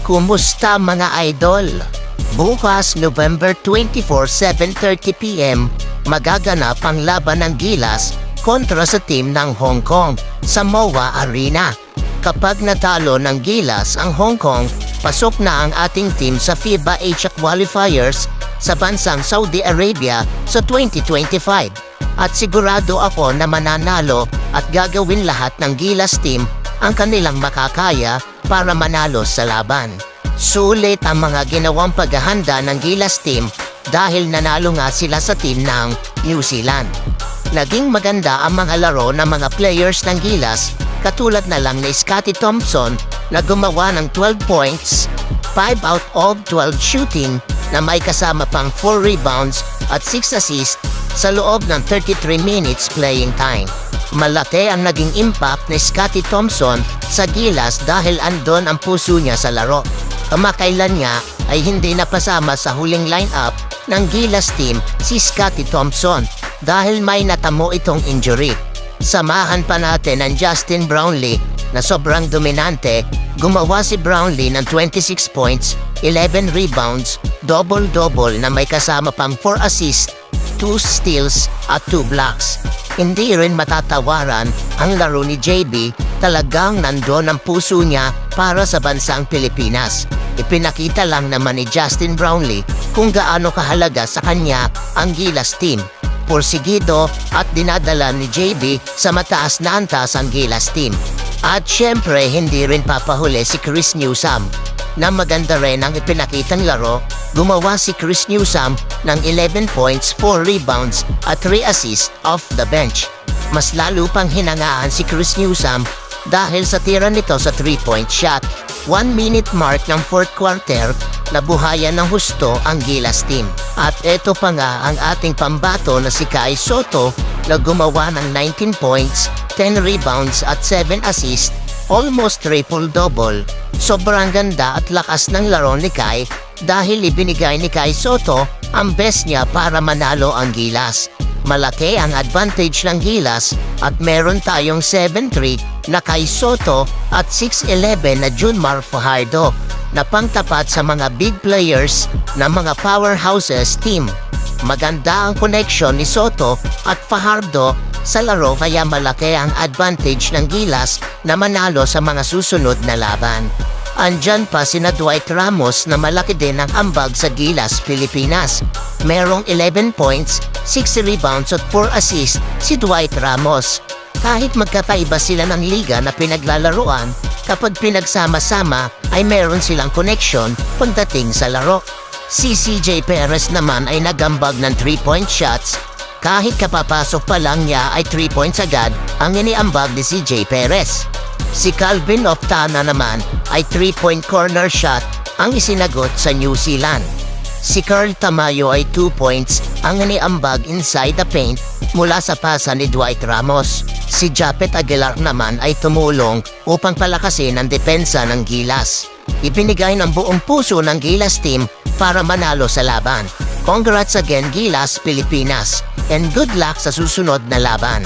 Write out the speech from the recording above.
Kumusta mga idol? Bukas November 24, 7:30 PM, magaganap ang laban ng Gilas kontra sa team ng Hong Kong sa MOA Arena. Kapag natalo ng Gilas ang Hong Kong, pasok na ang ating team sa FIBA Asia Qualifiers sa bansang Saudi Arabia sa 2025. At sigurado ako na mananalo at gagawin lahat ng Gilas team ang kanilang makakaya para manalo sa laban. Sulit ang mga ginawang paghahanda ng Gilas team dahil nanalo nga sila sa team ng New Zealand. Naging maganda ang mga laro ng mga players ng Gilas, katulad na lang ni Scottie Thompson na gumawa ng 12 points, 5 out of 12 shooting na may kasama pang 4 rebounds at 6 assists sa loob ng 33 minutes playing time. Malaki ang naging impact ni Scottie Thompson sa Gilas dahil andon ang puso niya sa laro. Kamakailan niya ay hindi napasama sa huling lineup ng Gilas team si Scottie Thompson dahil may natamo itong injury. Samahan pa natin ang Justin Brownlee na sobrang dominante. Gumawa si Brownlee ng 26 points, 11 rebounds, double-double na may kasama pang 4 assists, 2 steals at 2 blocks. Hindi rin matatawaran ang laro ni JB, talagang nandoon ang puso niya para sa bansang Pilipinas. Ipinakita lang naman ni Justin Brownlee kung gaano kahalaga sa kanya ang Gilas team. Porsigido at dinadala ni JB sa mataas na antas ang Gilas team. At syempre hindi rin papahuli si Chris Newsome na maganda rin ang ipinakitang laro. Gumawa si Chris Newsome ng 11 points, 4 rebounds at 3 assists off the bench. Mas lalo pang hinangaan si Chris Newsome dahil sa tira nito sa 3-point shot. 1 minute mark ng 4th quarter, nabuhayan ng husto ang Gilas team. At eto pa nga ang ating pambato na si Kai Sotto na gumawa ng 19 points, 10 rebounds at 7 assists, almost triple-double. Sobrang ganda at lakas ng laro ni Kai dahil ibinigay ni Kai Sotto ang best niya para manalo ang Gilas. Malaki ang advantage ng Gilas at meron tayong 7'3" na Kai Sotto at 6'11" na Junmar Fajardo na pangtapat sa mga big players na mga powerhouses team. Maganda ang connection ni Sotto at Fajardo sa laro kaya malaki ang advantage ng Gilas na manalo sa mga susunod na laban. Andyan pa sina Dwight Ramos na malaki din ang ambag sa Gilas Pilipinas. Merong 11 points, 6 rebounds at 4 assists si Dwight Ramos. Kahit magkakaiba sila ng liga na pinaglalaruan, kapag pinagsama-sama ay meron silang connection pagdating sa laro. Si CJ Perez naman ay nagambag ng 3-point shots. Kahit kapapasok pa lang niya ay 3 points agad ang iniambag ni CJ Perez. Si Calvin Oftana naman ay 3-point corner shot ang isinagot sa New Zealand. Si Carl Tamayo ay 2 points ang iniambag inside the paint mula sa pasa ni Dwight Ramos. Si Japet Aguilar naman ay tumulong upang palakasin ang depensa ng Gilas. Ibinigay ng buong puso ng Gilas team para manalo sa laban. Congrats again Gilas Pilipinas and good luck sa susunod na laban.